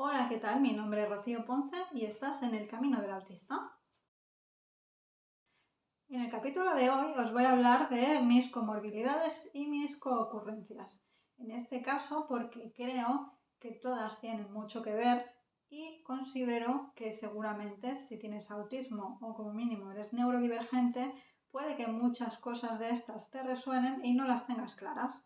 Hola, ¿qué tal? Mi nombre es Rocío Ponce y estás en El Camino del Autista. En el capítulo de hoy os voy a hablar de mis comorbilidades y mis coocurrencias. En este caso porque creo que todas tienen mucho que ver y considero que seguramente si tienes autismo o como mínimo eres neurodivergente, puede que muchas cosas de estas te resuenen y no las tengas claras.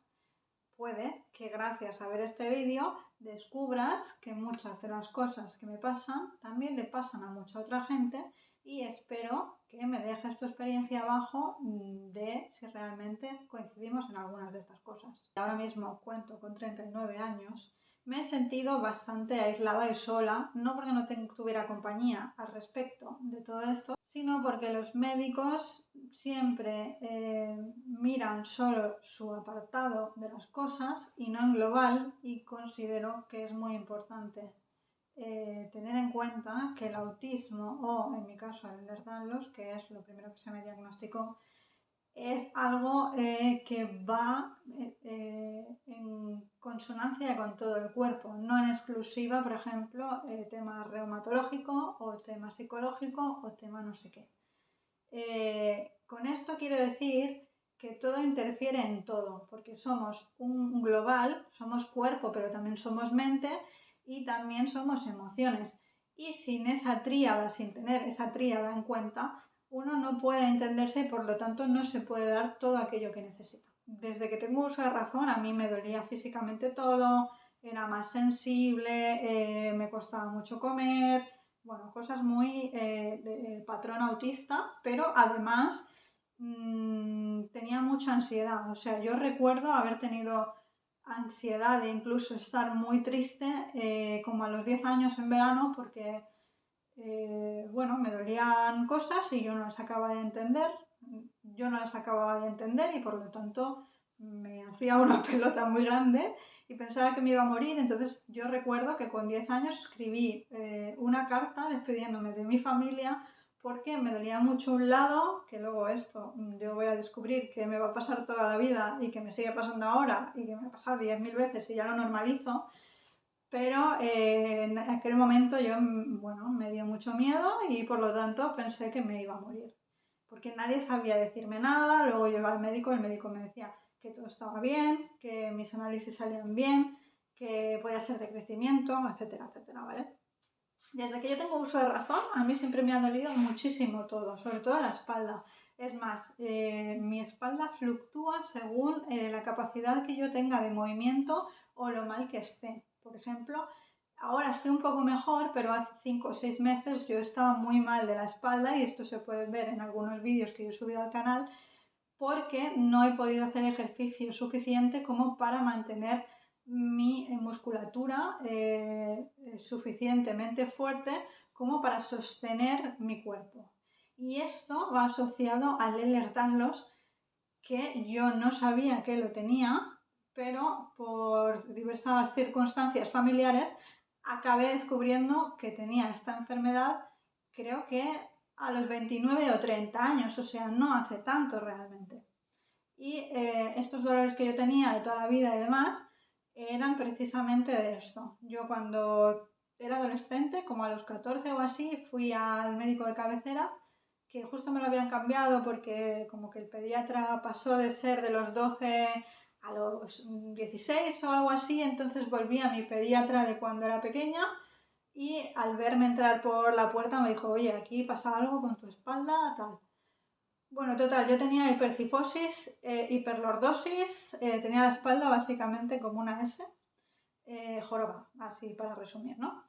Puede que gracias a ver este vídeo descubras que muchas de las cosas que me pasan también le pasan a mucha otra gente y espero que me dejes tu experiencia abajo de si realmente coincidimos en algunas de estas cosas. Ahora mismo cuento con 39 años. Me he sentido bastante aislada y sola, no porque no tuviera compañía al respecto de todo esto, sino porque los médicos siempre miran solo su apartado de las cosas y no en global, y considero que es muy importante tener en cuenta que el autismo o en mi caso el Ehlers-Danlos, que es lo primero que se me diagnosticó, es algo que va en consonancia con todo el cuerpo, no en exclusiva, por ejemplo, tema reumatológico o tema psicológico o tema no sé qué. Con esto quiero decir que todo interfiere en todo, porque somos un global, somos cuerpo, pero también somos mente y también somos emociones. Y sin esa tríada, sin tener esa tríada en cuenta, uno no puede entenderse y por lo tanto no se puede dar todo aquello que necesita. Desde que tengo uso de razón, a mí me dolía físicamente todo, era más sensible, me costaba mucho comer, bueno, cosas muy de patrón autista, pero además tenía mucha ansiedad. O sea, yo recuerdo haber tenido ansiedad e incluso estar muy triste como a los 10 años en verano porque, bueno, me dolían cosas y yo no las acababa de entender. Yo no las acababa de entender y por lo tanto me hacía una pelota muy grande y pensaba que me iba a morir. Entonces yo recuerdo que con 10 años escribí una carta despidiéndome de mi familia porque me dolía mucho un lado, que luego esto yo voy a descubrir que me va a pasar toda la vida y que me sigue pasando ahora y que me ha pasado 10.000 veces y ya lo normalizo, pero en aquel momento yo, bueno, me dio mucho miedo y por lo tanto pensé que me iba a morir, porque nadie sabía decirme nada. Luego yo iba al médico, el médico me decía que todo estaba bien, que mis análisis salían bien, que podía ser de crecimiento, etcétera, etcétera, ¿vale? Desde que yo tengo uso de razón, a mí siempre me ha dolido muchísimo todo, sobre todo la espalda. Es más, mi espalda fluctúa según la capacidad que yo tenga de movimiento o lo mal que esté. Por ejemplo, ahora estoy un poco mejor, pero hace 5 o 6 meses yo estaba muy mal de la espalda y esto se puede ver en algunos vídeos que yo he subido al canal porque no he podido hacer ejercicio suficiente como para mantener mi musculatura suficientemente fuerte como para sostener mi cuerpo. Y esto va asociado al Ehlers-Danlos, que yo no sabía que lo tenía, pero por diversas circunstancias familiares acabé descubriendo que tenía esta enfermedad, creo que a los 29 o 30 años, o sea, no hace tanto realmente. Y estos dolores que yo tenía de toda la vida y demás eran precisamente de esto. Yo cuando era adolescente, como a los 14 o así, fui al médico de cabecera, que justo me lo habían cambiado porque como que el pediatra pasó de ser de los 12 a los 16 o algo así, entonces volví a mi pediatra de cuando era pequeña y al verme entrar por la puerta me dijo, oye, aquí pasa algo con tu espalda, tal. Bueno, total, yo tenía hipercifosis, hiperlordosis, tenía la espalda básicamente como una S, joroba, así para resumir, ¿no?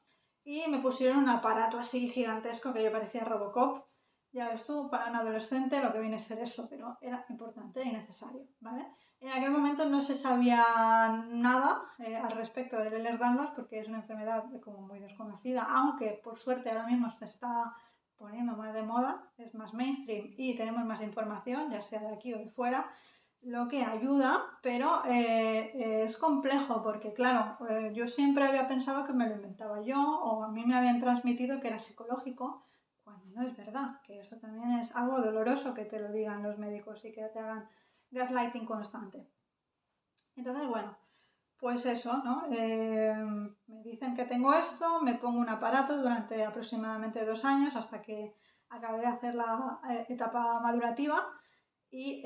Y me pusieron un aparato así gigantesco que yo parecía Robocop. Ya ves tú, para un adolescente lo que viene a ser eso, pero era importante y necesario, ¿vale? En aquel momento no se sabía nada al respecto del Ehlers-Danlos porque es una enfermedad como muy desconocida, aunque por suerte ahora mismo se está poniendo más de moda, es más mainstream y tenemos más información, ya sea de aquí o de fuera, lo que ayuda, pero es complejo porque, claro, yo siempre había pensado que me lo inventaba yo o a mí me habían transmitido que era psicológico, cuando no es verdad, que eso también es algo doloroso que te lo digan los médicos y que te hagan gaslighting constante. Entonces, bueno, Pues eso, ¿no? Me dicen que tengo esto, me pongo un aparato durante aproximadamente 2 años hasta que acabé de hacer la etapa madurativa y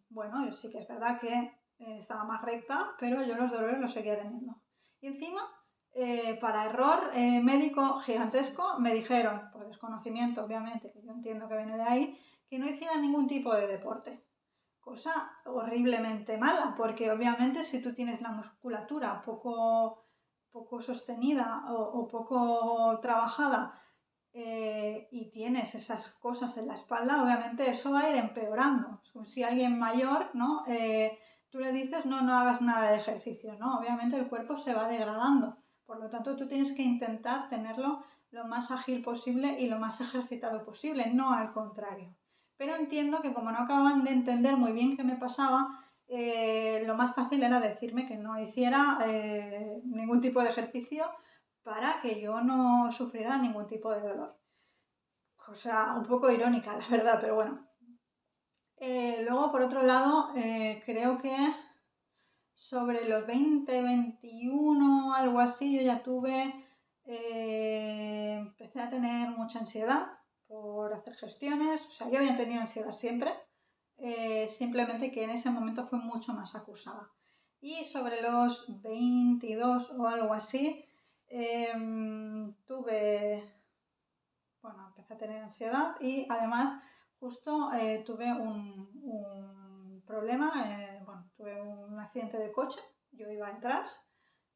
bueno, sí que es verdad que estaba más recta, pero yo los dolores los seguía teniendo. Y encima, para error médico gigantesco, me dijeron, por desconocimiento obviamente, que yo entiendo que viene de ahí, que no hiciera ningún tipo de deporte. Cosa horriblemente mala, porque obviamente si tú tienes la musculatura poco sostenida o poco trabajada y tienes esas cosas en la espalda, obviamente eso va a ir empeorando. Si alguien mayor, ¿no? Tú le dices, no, no hagas nada de ejercicio, ¿no? Obviamente el cuerpo se va degradando. Por lo tanto, tú tienes que intentar tenerlo lo más ágil posible y lo más ejercitado posible, no al contrario. Pero entiendo que como no acaban de entender muy bien qué me pasaba, lo más fácil era decirme que no hiciera ningún tipo de ejercicio para que yo no sufriera ningún tipo de dolor. Cosa un poco irónica, la verdad, pero bueno. Luego, por otro lado, creo que sobre los 20, 21, algo así, yo ya empecé a tener mucha ansiedad por hacer gestiones. O sea, yo había tenido ansiedad siempre, simplemente que en ese momento fue mucho más acusada. Y sobre los 22 o algo así, empecé a tener ansiedad y además justo tuve un problema, tuve un accidente de coche, yo iba atrás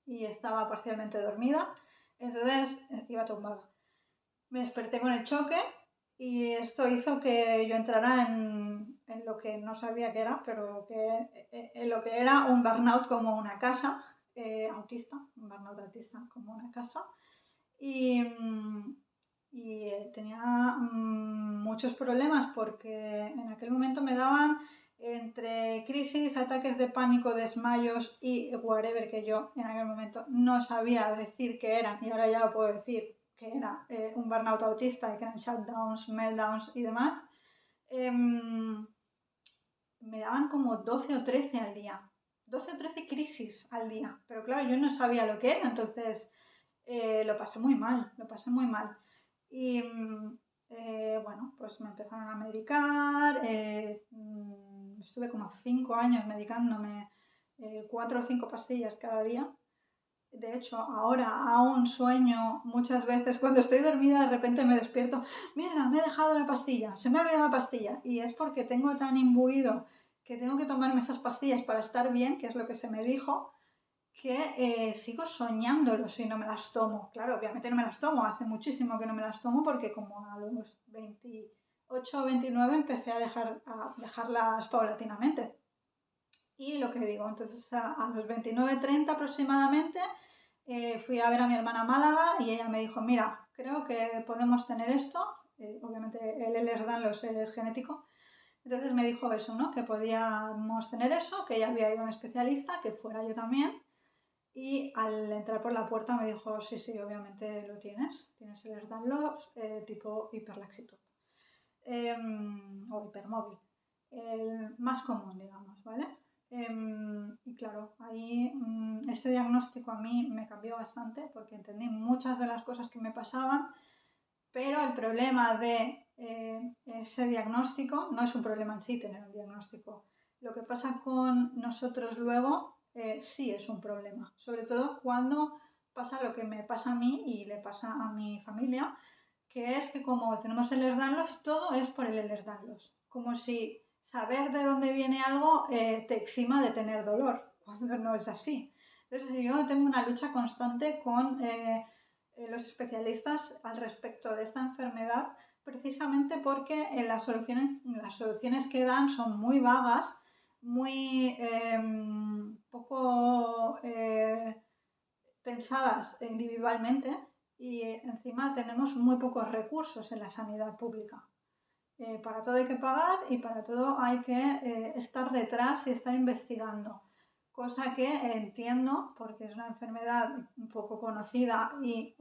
y estaba parcialmente dormida, entonces iba tumbada. Me desperté con el choque y esto hizo que yo entrara en lo que no sabía que era, pero en lo que era un burnout como una casa, autista, un burnout autista como una casa. Y, tenía muchos problemas porque en aquel momento me daban entre crisis, ataques de pánico, desmayos y whatever que yo en aquel momento no sabía decir qué eran y ahora ya lo puedo decir que era un burnout autista y que eran shutdowns, meltdowns y demás. Me daban como 12 o 13 al día, 12 o 13 crisis al día, pero claro, yo no sabía lo que era, entonces lo pasé muy mal, lo pasé muy mal. Y bueno, pues me empezaron a medicar, estuve como 5 años medicándome 4 o 5 pastillas cada día. De hecho, ahora aún sueño muchas veces cuando estoy dormida, de repente me despierto, mierda, me he dejado la pastilla, se me ha olvidado la pastilla. Y es porque tengo tan imbuido que tengo que tomarme esas pastillas para estar bien, que es lo que se me dijo, que sigo soñándolo si no me las tomo. Claro, obviamente no me las tomo, hace muchísimo que no me las tomo porque como a los 28 o 29 empecé a dejarlas paulatinamente. Y lo que digo, entonces a los 29, 30 aproximadamente fui a ver a mi hermana Málaga y ella me dijo, mira, creo que podemos tener esto, obviamente el Ehlers-Danlos es genético, entonces me dijo eso, ¿no? Que podíamos tener eso, que ella había ido a un especialista, que fuera yo también, y al entrar por la puerta me dijo, sí, sí, obviamente lo tienes el Ehlers-Danlos tipo hiperlaxitud o hipermóvil, el más común, digamos, ¿vale? Y claro, ahí ese diagnóstico a mí me cambió bastante porque entendí muchas de las cosas que me pasaban, pero el problema de ese diagnóstico no es un problema en sí tener un diagnóstico. Lo que pasa con nosotros luego sí es un problema, sobre todo cuando pasa lo que me pasa a mí y le pasa a mi familia, que es que como tenemos el Ehlers-Danlos, todo es por el Ehlers-Danlos, como si saber de dónde viene algo te exima de tener dolor, cuando no es así. Entonces yo tengo una lucha constante con los especialistas al respecto de esta enfermedad, precisamente porque las soluciones que dan son muy vagas, muy poco pensadas individualmente y encima tenemos muy pocos recursos en la sanidad pública. Para todo hay que pagar y para todo hay que estar detrás y estar investigando, cosa que entiendo porque es una enfermedad un poco conocida y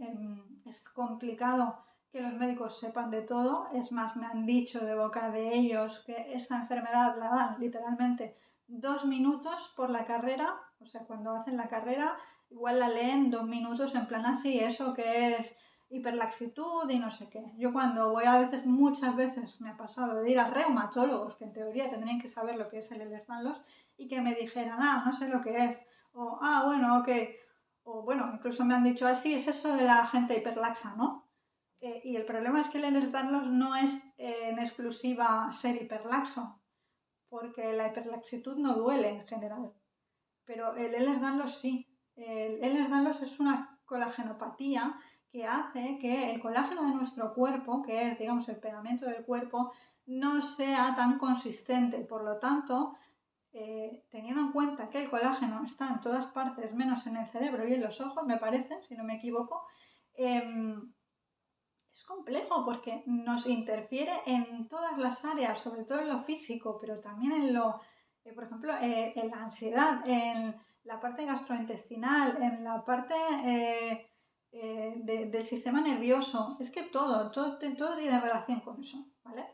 es complicado que los médicos sepan de todo. Es más, me han dicho de boca de ellos que esta enfermedad la dan literalmente 2 minutos por la carrera, o sea, cuando hacen la carrera, igual la leen 2 minutos en plan así, eso que es hiperlaxitud y no sé qué. Yo cuando voy a veces, muchas veces me ha pasado de ir a reumatólogos, que en teoría tendrían que saber lo que es el Ehlers-Danlos, y que me dijeran, no sé lo que es, o, bueno, ok, o bueno, incluso me han dicho, así es eso de la gente hiperlaxa, ¿no? Y el problema es que el Ehlers-Danlos no es en exclusiva ser hiperlaxo, porque la hiperlaxitud no duele en general, pero el Ehlers-Danlos sí. El Ehlers-Danlos es una colagenopatía que hace que el colágeno de nuestro cuerpo, que es, digamos, el pegamento del cuerpo, no sea tan consistente. Por lo tanto, teniendo en cuenta que el colágeno está en todas partes, menos en el cerebro y en los ojos, me parece, si no me equivoco, es complejo porque nos interfiere en todas las áreas, sobre todo en lo físico, pero también en lo, por ejemplo, en la ansiedad, en la parte gastrointestinal, en la parte del sistema nervioso. Es que todo tiene relación con eso, ¿vale?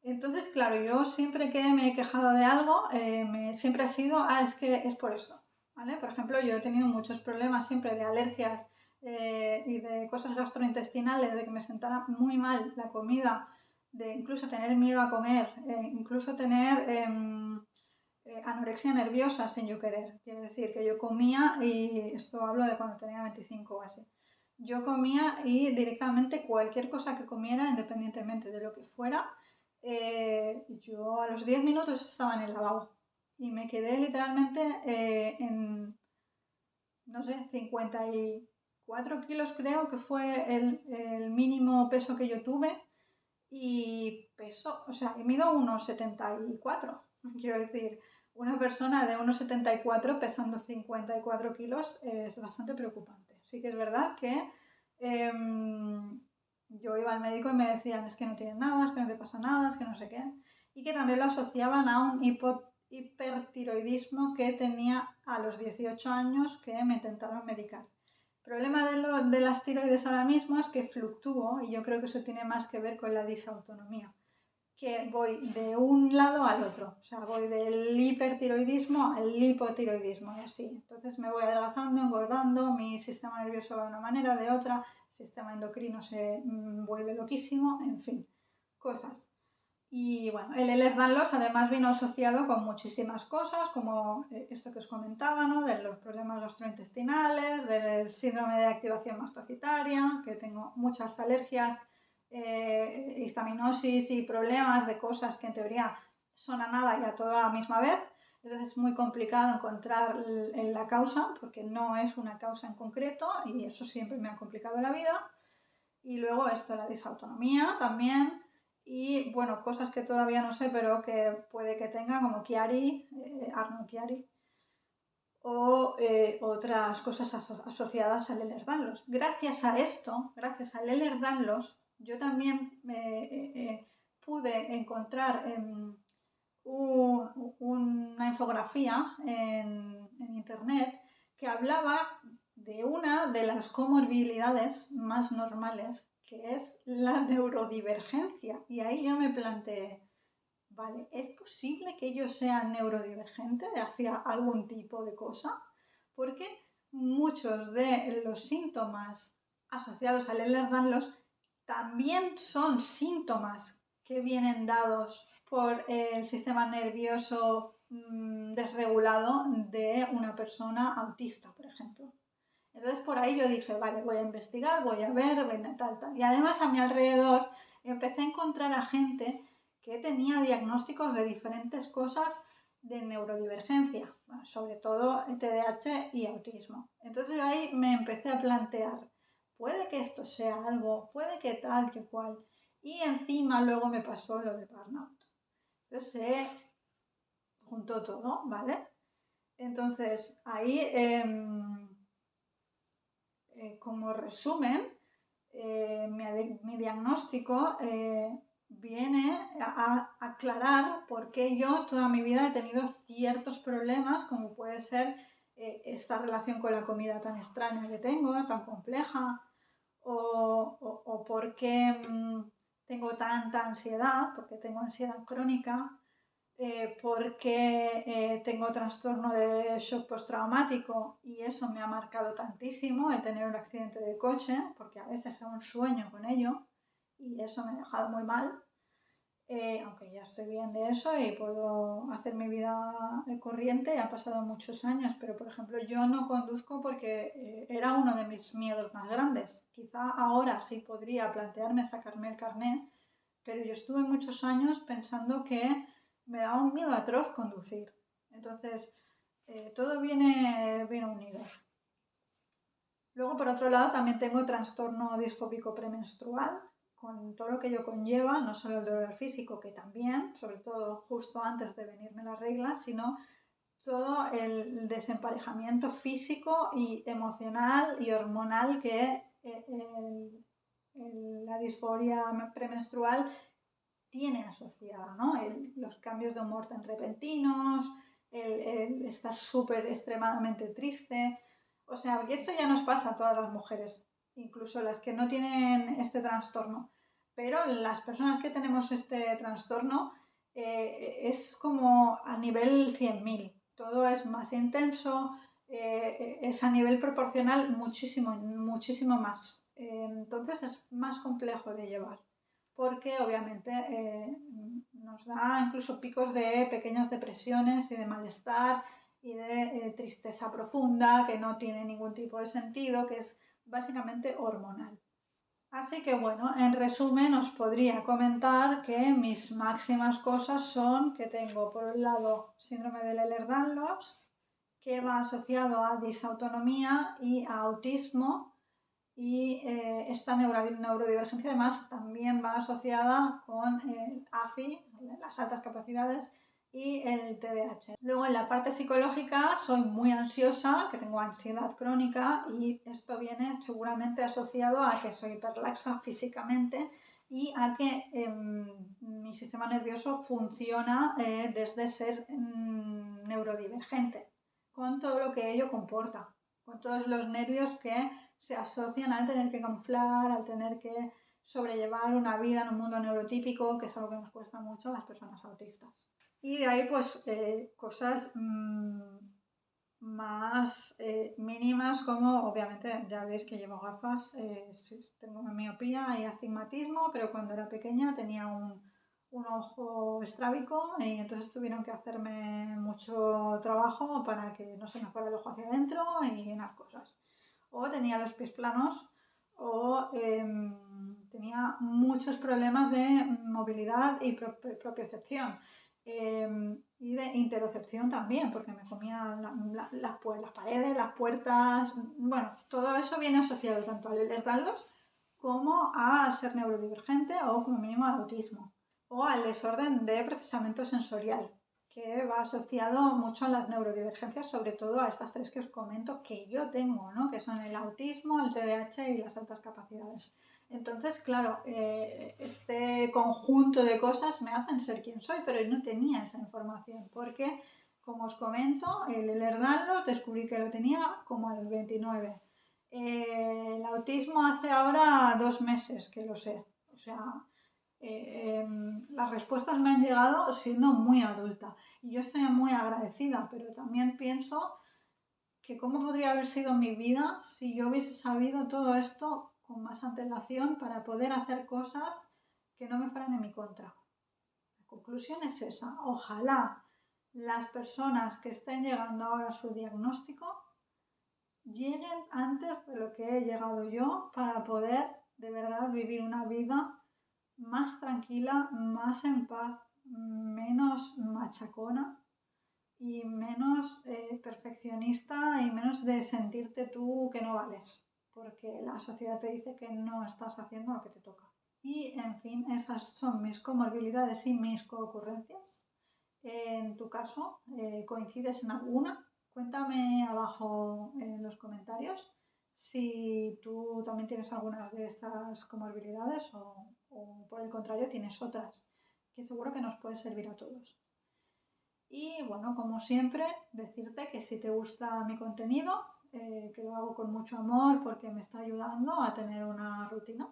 Entonces, claro, yo siempre que me he quejado de algo, siempre ha sido, es que es por esto, ¿vale? Por ejemplo, yo he tenido muchos problemas siempre de alergias y de cosas gastrointestinales, de que me sentara muy mal la comida, de incluso tener miedo a comer, incluso tener anorexia nerviosa sin yo querer. Quiero decir que yo comía, y esto hablo de cuando tenía 25 o así, yo comía y directamente cualquier cosa que comiera, independientemente de lo que fuera, yo a los 10 minutos estaba en el lavabo y me quedé literalmente en, no sé, 54 kilos creo que fue el mínimo peso que yo tuve y peso, o sea, mido unos 74, quiero decir, una persona de unos 74 pesando 54 kilos es bastante preocupante. Sí que es verdad que yo iba al médico y me decían, es que no tienes nada, es que no te pasa nada, es que no sé qué, y que también lo asociaban a un hipertiroidismo que tenía a los 18 años que me intentaron medicar. El problema de las tiroides ahora mismo es que fluctúo y yo creo que eso tiene más que ver con la disautonomía, que voy de un lado al otro, o sea, voy del hipertiroidismo al hipotiroidismo y así. Entonces me voy adelgazando, engordando, mi sistema nervioso va de una manera, de otra, el sistema endocrino se vuelve loquísimo, en fin, cosas. Y bueno, el Ehlers-Danlos además vino asociado con muchísimas cosas, como esto que os comentaba, ¿no? De los problemas gastrointestinales, del síndrome de activación mastocitaria, que tengo muchas alergias, histaminosis y problemas de cosas que en teoría son a nada y a toda la misma vez. Entonces es muy complicado encontrar la causa, porque no es una causa en concreto y eso siempre me ha complicado la vida. Y luego esto, la disautonomía también. Y bueno, cosas que todavía no sé, pero que puede que tenga, como Chiari, Arno Chiari, o otras cosas asociadas al Ehlers-Danlos. Gracias a esto, gracias al Ehlers-Danlos, yo también pude encontrar una infografía en internet que hablaba de una de las comorbilidades más normales, que es la neurodivergencia. Y ahí yo me planteé, vale, ¿es posible que yo sea neurodivergente hacia algún tipo de cosa? Porque muchos de los síntomas asociados al Ehlers-Danlos también son síntomas que vienen dados por el sistema nervioso desregulado de una persona autista, por ejemplo. Entonces por ahí yo dije, vale, voy a investigar, voy a ver, tal, tal. Y además a mi alrededor empecé a encontrar a gente que tenía diagnósticos de diferentes cosas de neurodivergencia, sobre todo TDAH y autismo. Entonces ahí me empecé a plantear, puede que esto sea algo, puede que tal, que cual. Y encima luego me pasó lo de burnout. Entonces se juntó todo, ¿vale? Entonces ahí, como resumen, mi diagnóstico viene a aclarar por qué yo toda mi vida he tenido ciertos problemas, como puede ser esta relación con la comida tan extraña que tengo, tan compleja, o por qué tengo tanta ansiedad, porque tengo ansiedad crónica, porque tengo trastorno de shock postraumático y eso me ha marcado tantísimo el tener un accidente de coche, porque a veces aún sueño con ello y eso me ha dejado muy mal, aunque ya estoy bien de eso y puedo hacer mi vida corriente, han pasado muchos años, pero por ejemplo yo no conduzco porque era uno de mis miedos más grandes. Quizá ahora sí podría plantearme sacarme el carnet, pero yo estuve muchos años pensando que me daba un miedo atroz conducir. Entonces, todo viene unido. Luego, por otro lado, también tengo trastorno disfóbico premenstrual, con todo lo que ello conlleva, no solo el dolor físico, que también, sobre todo justo antes de venirme las reglas, sino todo el desemparejamiento físico y emocional y hormonal que la disforia premenstrual tiene asociada, ¿no? Los cambios de humor tan repentinos, el estar súper extremadamente triste. O sea, y esto ya nos pasa a todas las mujeres, incluso las que no tienen este trastorno. Pero las personas que tenemos este trastorno es como a nivel 100.000. Todo es más intenso, es a nivel proporcional muchísimo, muchísimo más. Entonces es más complejo de llevar porque obviamente nos da incluso picos de pequeñas depresiones y de malestar y de tristeza profunda que no tiene ningún tipo de sentido, que es básicamente hormonal. Así que bueno, en resumen os podría comentar que mis máximas cosas son que tengo por un lado síndrome de Ehlers-Danlos, que va asociado a disautonomía y a autismo, y esta neurodivergencia además también va asociada con el ACI, las altas capacidades, y el TDAH. Luego en la parte psicológica soy muy ansiosa, que tengo ansiedad crónica y esto viene seguramente asociado a que soy hiperlaxa físicamente y a que mi sistema nervioso funciona desde ser neurodivergente, con todo lo que ello comporta, con todos los nervios que se asocian al tener que camuflar, al tener que sobrellevar una vida en un mundo neurotípico, que es algo que nos cuesta mucho a las personas autistas. Y de ahí pues cosas más mínimas como obviamente ya veis que llevo gafas, tengo miopía y astigmatismo, pero cuando era pequeña tenía un ojo estrábico y entonces tuvieron que hacerme mucho trabajo para que no se me fuera el ojo hacia adentro y unas cosas. O tenía los pies planos o tenía muchos problemas de movilidad y propiocepción. Y de interocepción también, porque me comía las paredes, las puertas, bueno, todo eso viene asociado tanto al Ehlers-Danlos como a ser neurodivergente o como mínimo al autismo o al desorden de procesamiento sensorial, que va asociado mucho a las neurodivergencias, sobre todo a estas tres que os comento que yo tengo, ¿no? Que son el autismo, el TDAH y las altas capacidades. Entonces, claro, este conjunto de cosas me hacen ser quien soy, pero no tenía esa información porque, como os comento, el Ehlers-Danlos descubrí que lo tenía como a los 29. El autismo hace ahora 2 meses que lo sé. O sea, las respuestas me han llegado siendo muy adulta y yo estoy muy agradecida, pero también pienso que cómo podría haber sido mi vida si yo hubiese sabido todo esto con más antelación para poder hacer cosas que no me fueran en mi contra. La conclusión es esa. Ojalá las personas que estén llegando ahora a su diagnóstico lleguen antes de lo que he llegado yo para poder de verdad vivir una vida más tranquila, más en paz, menos machacona y menos perfeccionista y menos de sentirte tú que no vales, porque la sociedad te dice que no estás haciendo lo que te toca. Y en fin, esas son mis comorbilidades y mis coocurrencias. En tu caso, ¿coincides en alguna? Cuéntame abajo en los comentarios si tú también tienes algunas de estas comorbilidades o por el contrario tienes otras, que seguro que nos puede servir a todos. Y bueno, como siempre, decirte que si te gusta mi contenido, que lo hago con mucho amor porque me está ayudando a tener una rutina,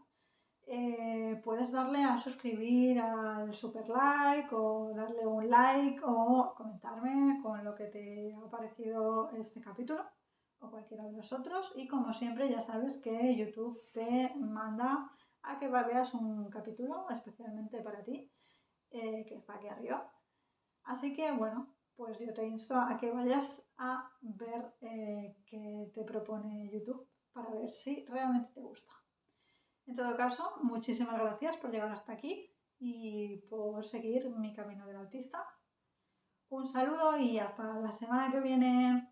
puedes darle a suscribir al super like o darle un like o comentarme con lo que te ha parecido este capítulo o cualquiera de los otros. Y como siempre ya sabes que YouTube te manda a que veas un capítulo especialmente para ti, que está aquí arriba. Así que bueno, pues yo te insto a que vayas a ver qué te propone YouTube para ver si realmente te gusta. En todo caso, muchísimas gracias por llegar hasta aquí y por seguir mi camino del autista. Un saludo y hasta la semana que viene.